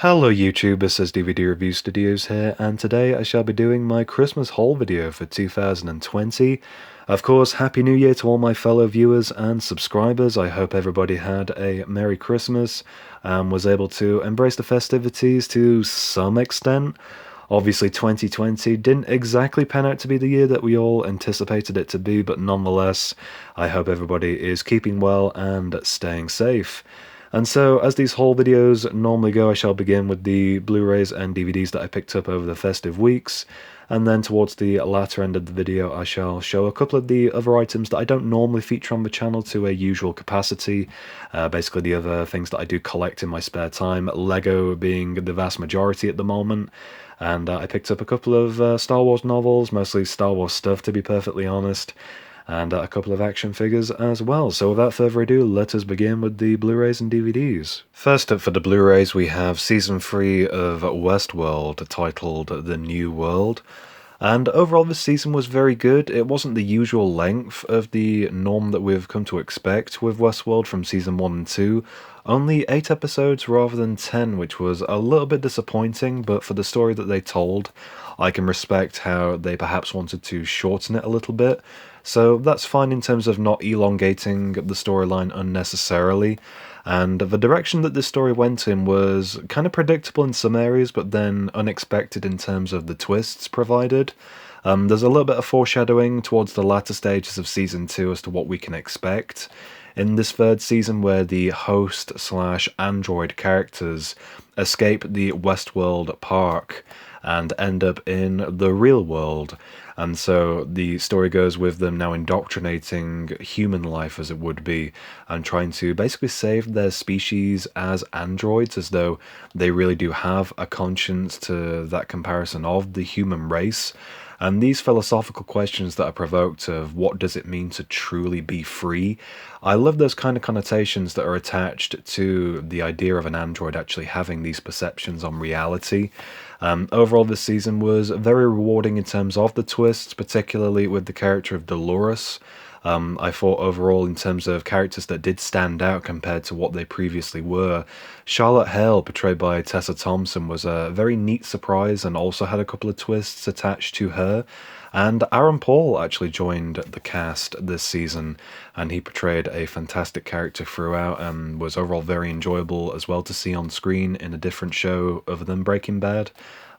Hello YouTube, this is DVD Review Studios here, and today I shall be doing my Christmas haul video for 2020. Of course, Happy New Year to all my fellow viewers and subscribers. I hope everybody had a Merry Christmas and was able to embrace the festivities to some extent. Obviously 2020 didn't exactly pan out to be the year that we all anticipated it to be, but nonetheless, I hope everybody is keeping well and staying safe. And so, as these haul videos normally go, I shall begin with the Blu-rays and DVDs that I picked up over the festive weeks, and then towards the latter end of the video I shall show a couple of the other items that I don't normally feature on the channel to a usual capacity, basically the other things that I do collect in my spare time, Lego being the vast majority at the moment. And I picked up a couple of Star Wars novels, mostly Star Wars stuff to be perfectly honest, and a couple of action figures as well. So without further ado, let us begin with the Blu-rays and DVDs. First up for the Blu-rays we have Season 3 of Westworld, titled The New World. And overall this season was very good. It wasn't the usual length of the norm that we've come to expect with Westworld from Season 1 and 2. Only 8 episodes rather than 10, which was a little bit disappointing, but for the story that they told, I can respect how they perhaps wanted to shorten it a little bit. So that's fine in terms of not elongating the storyline unnecessarily. And the direction that this story went in was kind of predictable in some areas, but then unexpected in terms of the twists provided. There's a little bit of foreshadowing towards the latter stages of Season 2 as to what we can expect in this third season, where the host/android characters escape the Westworld park and end up in the real world. And so the story goes with them now indoctrinating human life, as it would be, and trying to basically save their species as androids, as though they really do have a conscience to that comparison of the human race. And these philosophical questions that are provoked of what does it mean to truly be free, I love those kind of connotations that are attached to the idea of an android actually having these perceptions on reality. Overall, this season was very rewarding in terms of the twists, particularly with the character of Dolores. I thought overall, in terms of characters that did stand out compared to what they previously were, Charlotte Hale, portrayed by Tessa Thompson, was a very neat surprise and also had a couple of twists attached to her. And Aaron Paul actually joined the cast this season, and he portrayed a fantastic character throughout and was overall very enjoyable as well to see on screen in a different show other than Breaking Bad.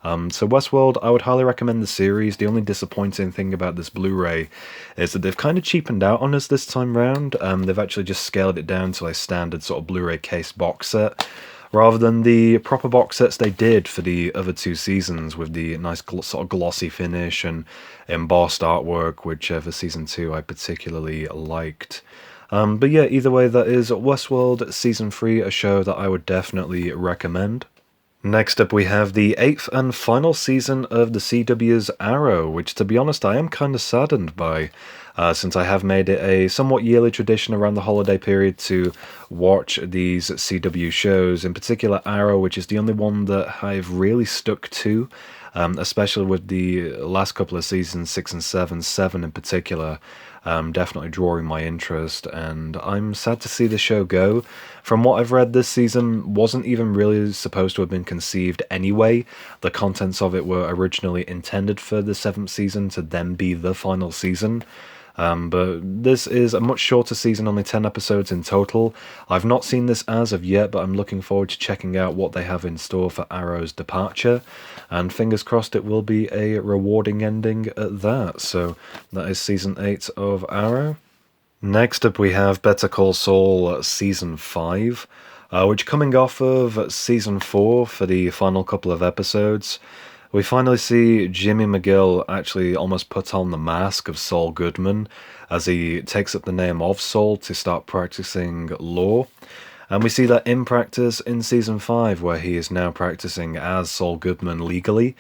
So Westworld, I would highly recommend the series. The only disappointing thing about this Blu-ray is that they've kind of cheapened out on us this time round. They've actually just scaled it down to a standard sort of Blu-ray case box set, rather than the proper box sets they did for the other two seasons with the nice sort of glossy finish and embossed artwork, which for Season 2 I particularly liked. But yeah, either way, that is Westworld Season 3, a show that I would definitely recommend. Next up we have the 8th and final season of the CW's Arrow, which to be honest I am kind of saddened by, since I have made it a somewhat yearly tradition around the holiday period to watch these CW shows, in particular Arrow, which is the only one that I've really stuck to, especially with the last couple of seasons, 6 and 7, 7 in particular. Definitely drawing my interest, and I'm sad to see the show go. From what I've read, this season wasn't even really supposed to have been conceived anyway. The contents of it were originally intended for the 7th season to then be the final season. But this is a much shorter season, only 10 episodes in total. I've not seen this as of yet, but I'm looking forward to checking out what they have in store for Arrow's departure. And fingers crossed it will be a rewarding ending at that. So that is Season 8 of Arrow. Next up we have Better Call Saul Season 5, which, coming off of Season 4 for the final couple of episodes, we finally see Jimmy McGill actually almost put on the mask of Saul Goodman as he takes up the name of Saul to start practicing law. And we see that in practice in Season 5, where he is now practicing as Saul Goodman legally.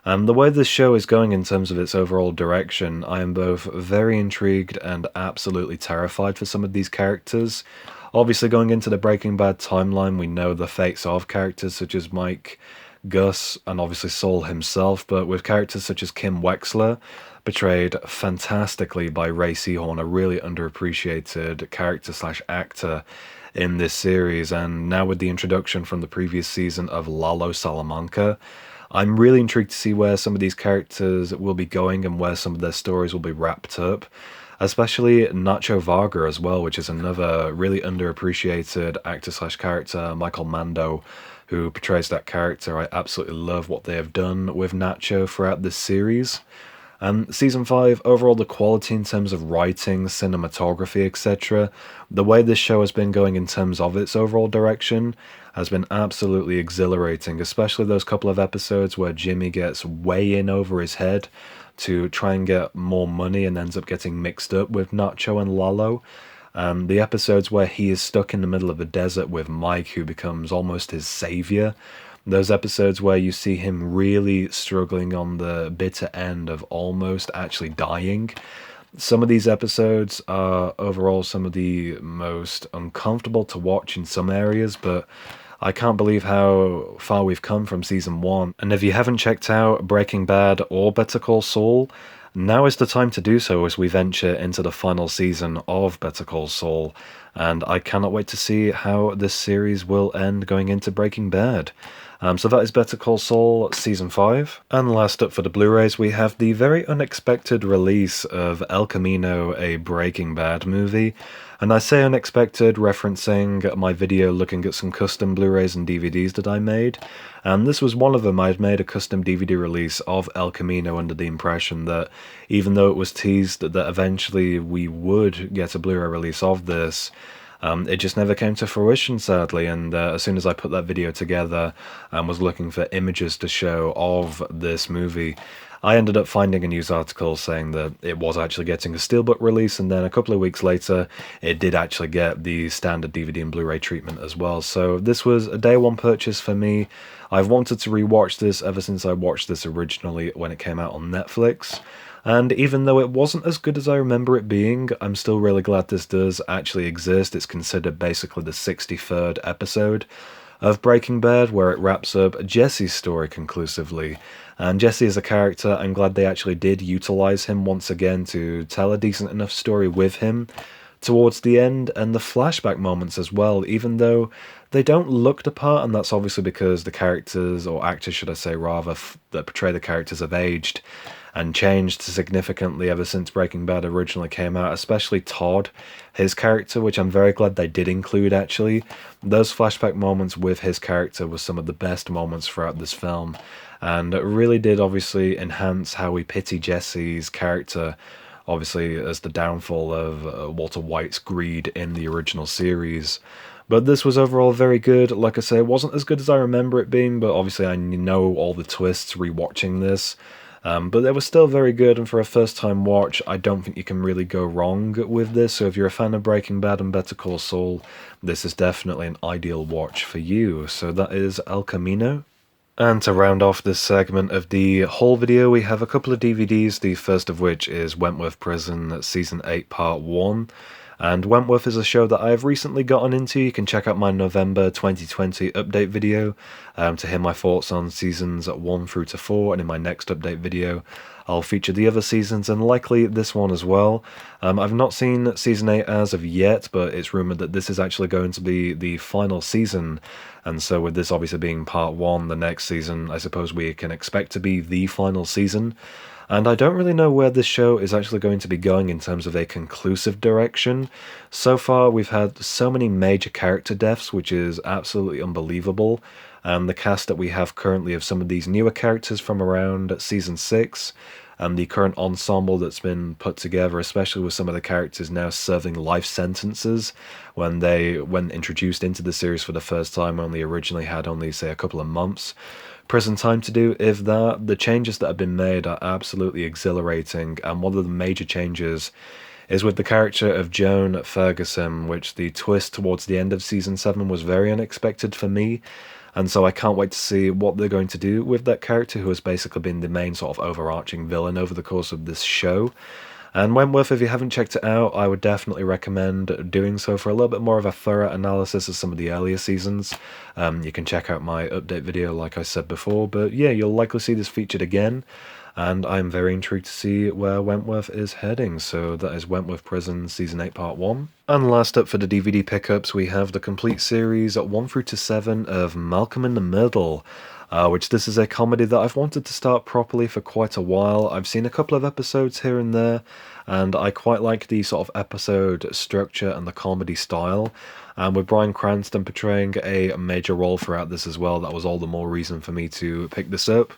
And the way this show is going in terms of its overall direction, I am both very intrigued and absolutely terrified for some of these characters. Obviously, going into the Breaking Bad timeline, we know the fates of characters such as Mike, Gus, and obviously Saul himself, but with characters such as Kim Wexler, portrayed fantastically by Ray Seahorn, a really underappreciated character/actor in this series, and now with the introduction from the previous season of Lalo Salamanca, I'm really intrigued to see where some of these characters will be going and where some of their stories will be wrapped up. Especially Nacho Varga as well, which is another really underappreciated actor slash character, Michael Mando, who portrays that character. I absolutely love what they have done with Nacho throughout this series. Season 5, overall the quality in terms of writing, cinematography, etc., the way this show has been going in terms of its overall direction has been absolutely exhilarating, especially those couple of episodes where Jimmy gets way in over his head to try and get more money and ends up getting mixed up with Nacho and Lalo. The episodes where he is stuck in the middle of the desert with Mike, who becomes almost his savior. Those episodes where you see him really struggling on the bitter end of almost actually dying. Some of these episodes are overall some of the most uncomfortable to watch in some areas, but I can't believe how far we've come from season 1. And if you haven't checked out Breaking Bad or Better Call Saul, now is the time to do so as we venture into the final season of Better Call Saul. And I cannot wait to see how this series will end going into Breaking Bad. So that is Better Call Saul Season 5. And last up for the Blu-rays, we have the very unexpected release of El Camino, a Breaking Bad movie. And I say unexpected, referencing my video looking at some custom Blu-rays and DVDs that I made. And this was one of them. I'd made a custom DVD release of El Camino under the impression that even though it was teased that eventually we would get a Blu-ray release of this, it just never came to fruition, sadly, and as soon as I put that video together and was looking for images to show of this movie, I ended up finding a news article saying that it was actually getting a steelbook release, and then a couple of weeks later, it did actually get the standard DVD and Blu-ray treatment as well. So this was a day one purchase for me. I've wanted to rewatch this ever since I watched this originally when it came out on Netflix. And even though it wasn't as good as I remember it being, I'm still really glad this does actually exist. It's considered basically the 63rd episode of Breaking Bad, where it wraps up Jesse's story conclusively. And Jesse is a character, I'm glad they actually did utilize him once again to tell a decent enough story with him towards the end, and the flashback moments as well, even though they don't look the part, and that's obviously because the characters, or actors should I say rather, that portray the characters have aged and changed significantly ever since Breaking Bad originally came out, especially Todd, his character, which I'm very glad they did include actually. Those flashback moments with his character were some of the best moments throughout this film, and it really did obviously enhance how we pity Jesse's character, obviously as the downfall of Walter White's greed in the original series. But this was overall very good. Like I say, it wasn't as good as I remember it being, but obviously I know all the twists rewatching this. But they were still very good, and for a first-time watch, I don't think you can really go wrong with this. So if you're a fan of Breaking Bad and Better Call Saul, this is definitely an ideal watch for you. So that is El Camino. And to round off this segment of the whole video, we have a couple of DVDs, the first of which is Wentworth Prison Season 8 Part 1. And Wentworth is a show that I've recently gotten into. You can check out my November 2020 update video to hear my thoughts on seasons 1 through to 4, and in my next update video I'll feature the other seasons and likely this one as well. I've not seen Season 8 as of yet, but it's rumoured that this is actually going to be the final season, and so with this obviously being Part 1, the next season I suppose we can expect to be the final season. And I don't really know where this show is actually going to be going in terms of a conclusive direction. So far, we've had so many major character deaths, which is absolutely unbelievable. And the cast that we have currently of some of these newer characters from around Season 6, and the current ensemble that's been put together, especially with some of the characters now serving life sentences when introduced into the series for the first time, only originally had only, say, a couple of months prison time to do. If that, the changes that have been made are absolutely exhilarating, and one of the major changes is with the character of Joan Ferguson, which the twist towards the end of Season 7 was very unexpected for me, and so I can't wait to see what they're going to do with that character, who has basically been the main sort of overarching villain over the course of this show. And Wentworth, if you haven't checked it out, I would definitely recommend doing so for a little bit more of a thorough analysis of some of the earlier seasons. You can check out my update video like I said before, but yeah, you'll likely see this featured again, and I'm very intrigued to see where Wentworth is heading. So that is Wentworth Prison Season 8 Part 1. And last up for the DVD pickups, we have the complete series 1 through to 7 of Malcolm in the Middle. Which this is a comedy that I've wanted to start properly for quite a while. I've seen a couple of episodes here and there, and I quite like the sort of episode structure and the comedy style. And with Bryan Cranston portraying a major role throughout this as well, that was all the more reason for me to pick this up.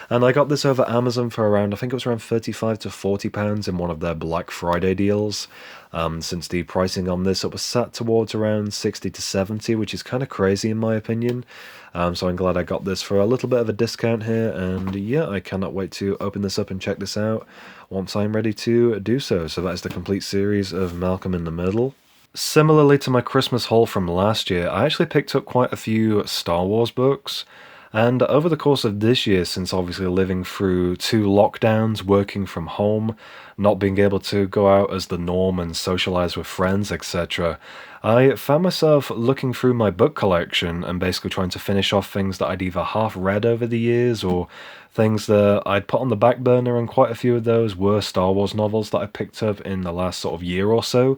And I got this over Amazon for around, I think it was around £35 to £40 in one of their Black Friday deals. Since the pricing on this, it was sat towards around 60 to 70, which is kind of crazy in my opinion. So I'm glad I got this for a little bit of a discount here, and yeah, I cannot wait to open this up and check this out once I'm ready to do so. So that is the complete series of Malcolm in the Middle. Similarly to my Christmas haul from last year, I actually picked up quite a few Star Wars books. And over the course of this year, since obviously living through 2 lockdowns, working from home, not being able to go out as the norm and socialize with friends, etc., I found myself looking through my book collection and basically trying to finish off things that I'd either half read over the years or things that I'd put on the back burner, and quite a few of those were Star Wars novels that I picked up in the last sort of year or so.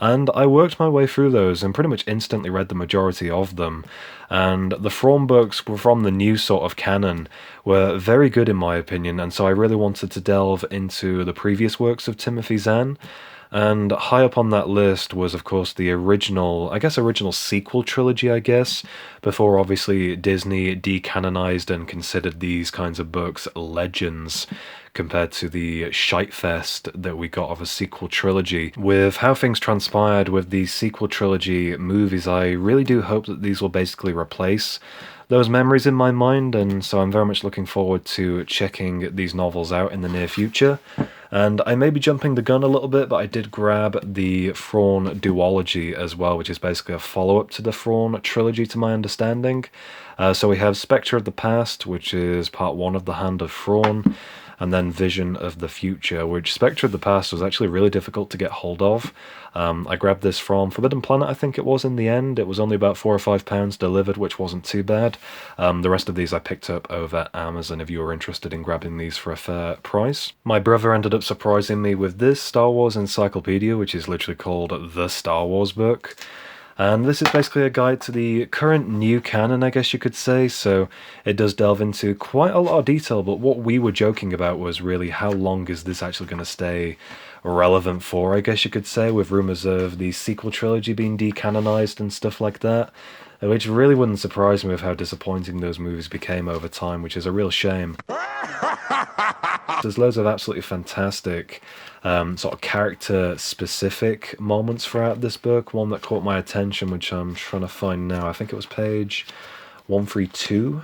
And I worked my way through those and pretty much instantly read the majority of them. And the Thrawn books were from the new sort of canon, were very good in my opinion, and so I really wanted to delve into the previous works of Timothy Zahn. And high up on that list was, of course, the original sequel trilogy, before obviously Disney decanonized and considered these kinds of books legends, compared to the shitefest that we got of a sequel trilogy. With how things transpired with the sequel trilogy movies, I really do hope that these will basically replace those memories in my mind, and so I'm very much looking forward to checking these novels out in the near future. And I may be jumping the gun a little bit, but I did grab the Thrawn duology as well, which is basically a follow-up to the Thrawn trilogy to my understanding. So we have Spectre of the Past, which is part 1 of The Hand of Thrawn, and then Vision of the Future, which Spectre of the Past was actually really difficult to get hold of. I grabbed this from Forbidden Planet, I think it was in the end. It was only about £4 or £5 delivered, which wasn't too bad. The rest of these I picked up over Amazon if you were interested in grabbing these for a fair price. My brother ended up surprising me with this Star Wars Encyclopedia, which is literally called The Star Wars Book. And this is basically a guide to the current new canon, I guess you could say, so it does delve into quite a lot of detail, but what we were joking about was really how long is this actually going to stay relevant for, I guess you could say, with rumours of the sequel trilogy being decanonized and stuff like that, which really wouldn't surprise me with how disappointing those movies became over time, which is a real shame. There's loads of absolutely fantastic sort of character-specific moments throughout this book. One that caught my attention, which I'm trying to find now, I think it was page 132.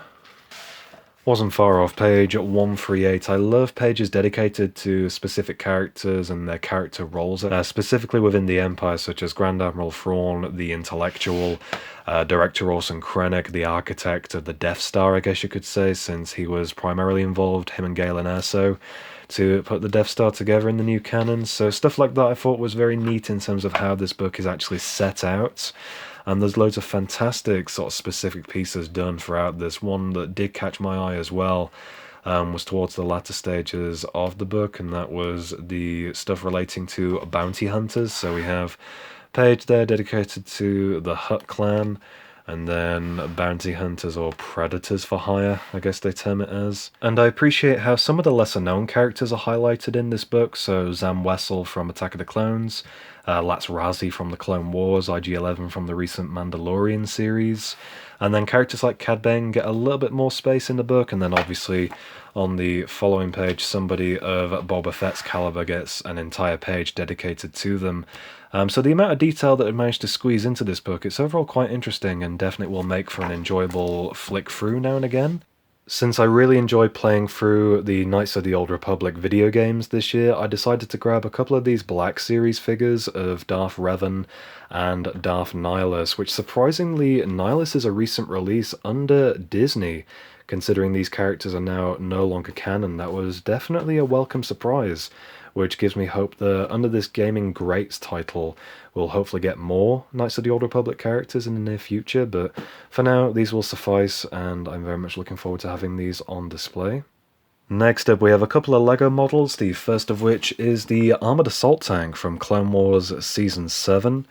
Wasn't far off, page 138. I love pages dedicated to specific characters and their character roles, specifically within the Empire, such as Grand Admiral Thrawn, the intellectual, Director Orson Krennic, the architect of the Death Star, I guess you could say, since he was primarily involved, him and Galen Erso, to put the Death Star together in the new canon. So stuff like that I thought was very neat in terms of how this book is actually set out. And there's loads of fantastic sort of specific pieces done throughout this. One that did catch my eye as well was towards the latter stages of the book, and that was the stuff relating to bounty hunters. So we have a page there dedicated to the Hutt clan, and then bounty hunters or predators for hire, I guess they term it as. And I appreciate how some of the lesser known characters are highlighted in this book, so Zam Wesell from Attack of the Clones, Latz Razi from the Clone Wars, IG-11 from the recent Mandalorian series, and then characters like Cad Bane get a little bit more space in the book, and then obviously on the following page somebody of Boba Fett's caliber gets an entire page dedicated to them. So the amount of detail that I managed to squeeze into this book, it's overall quite interesting and definitely will make for an enjoyable flick through now and again. Since I really enjoyed playing through the Knights of the Old Republic video games this year, I decided to grab a couple of these Black Series figures of Darth Revan and Darth Nihilus, which surprisingly, Nihilus is a recent release under Disney, considering these characters are now no longer canon. That was definitely a welcome surprise, which gives me hope that under this Gaming Greats title, we'll hopefully get more Knights of the Old Republic characters in the near future, but for now, these will suffice, and I'm very much looking forward to having these on display. Next up, we have a couple of LEGO models, the first of which is the Armored Assault Tank from Clone Wars Season 7,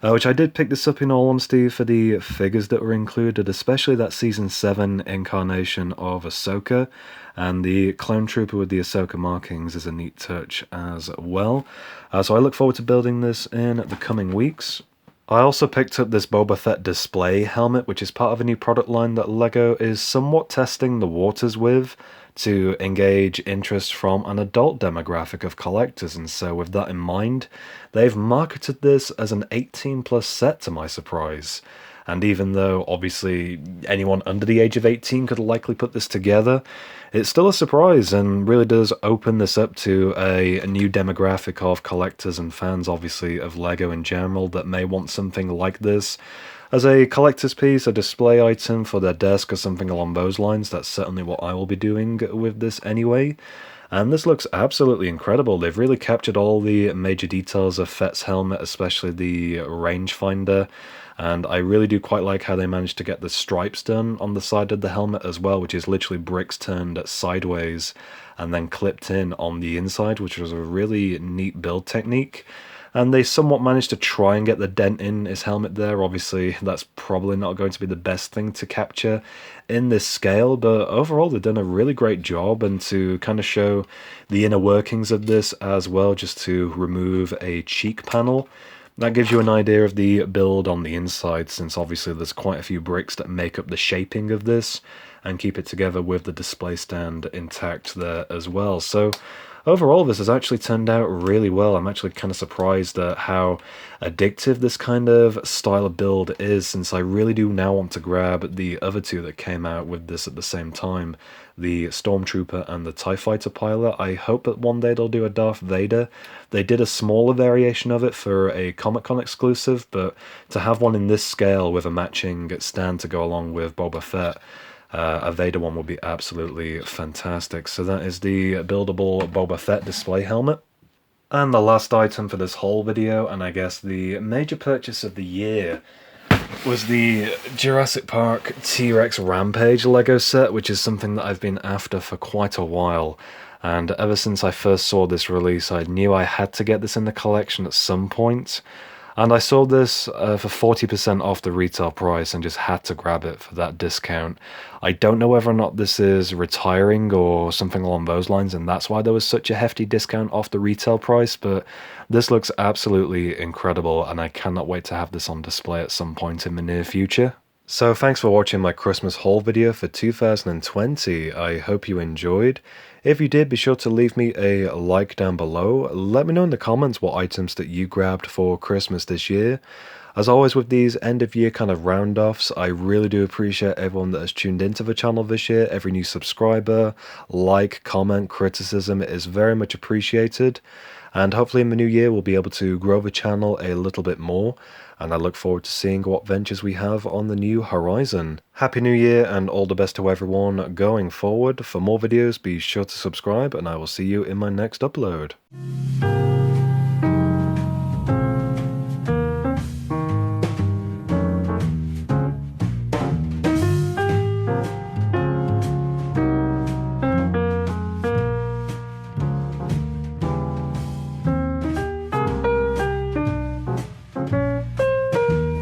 which I did pick this up in all honesty for the figures that were included, especially that Season 7 incarnation of Ahsoka, and the Clone Trooper with the Ahsoka markings is a neat touch as well. So I look forward to building this in the coming weeks. I also picked up this Boba Fett display helmet, which is part of a new product line that LEGO is somewhat testing the waters with to engage interest from an adult demographic of collectors, and so with that in mind, they've marketed this as an 18+ set to my surprise. And even though obviously anyone under the age of 18 could likely put this together, it's still a surprise and really does open this up to a new demographic of collectors and fans, obviously, of LEGO in general, that may want something like this as a collector's piece, a display item for their desk or something along those lines. That's certainly what I will be doing with this anyway. And this looks absolutely incredible. They've really captured all the major details of Fett's helmet, especially the rangefinder. And I really do quite like how they managed to get the stripes done on the side of the helmet as well, which is literally bricks turned sideways and then clipped in on the inside, which was a really neat build technique. And they somewhat managed to try and get the dent in his helmet there. Obviously, that's probably not going to be the best thing to capture in this scale, but overall they've done a really great job, and to kind of show the inner workings of this as well, just to remove a cheek panel. That gives you an idea of the build on the inside, since obviously there's quite a few bricks that make up the shaping of this and keep it together with the display stand intact there as well. So overall, this has actually turned out really well. I'm actually kind of surprised at how addictive this kind of style of build is, since I really do now want to grab the other two that came out with this at the same time, the Stormtrooper and the TIE Fighter pilot. I hope that one day they'll do a Darth Vader. They did a smaller variation of it for a Comic-Con exclusive, but to have one in this scale with a matching stand to go along with Boba Fett, a Vader one would be absolutely fantastic. So that is the buildable Boba Fett display helmet. And the last item for this whole video, and I guess the major purchase of the year, was the Jurassic Park T-Rex Rampage LEGO set, which is something that I've been after for quite a while. And ever since I first saw this release, I knew I had to get this in the collection at some point. And I saw this for 40% off the retail price and just had to grab it for that discount. I don't know whether or not this is retiring or something along those lines, and that's why there was such a hefty discount off the retail price, but this looks absolutely incredible, and I cannot wait to have this on display at some point in the near future. So thanks for watching my Christmas haul video for 2020. I hope you enjoyed. If you did, be sure to leave me a like down below. Let me know in the comments what items that you grabbed for Christmas this year. As always with these end of year kind of round-offs, I really do appreciate everyone that has tuned into the channel this year, every new subscriber, like, comment, criticism. It is very much appreciated. And hopefully in the new year we'll be able to grow the channel a little bit more, and I look forward to seeing what ventures we have on the new horizon. Happy New Year and all the best to everyone going forward. For more videos, be sure to subscribe, and I will see you in my next upload.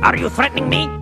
Are you threatening me?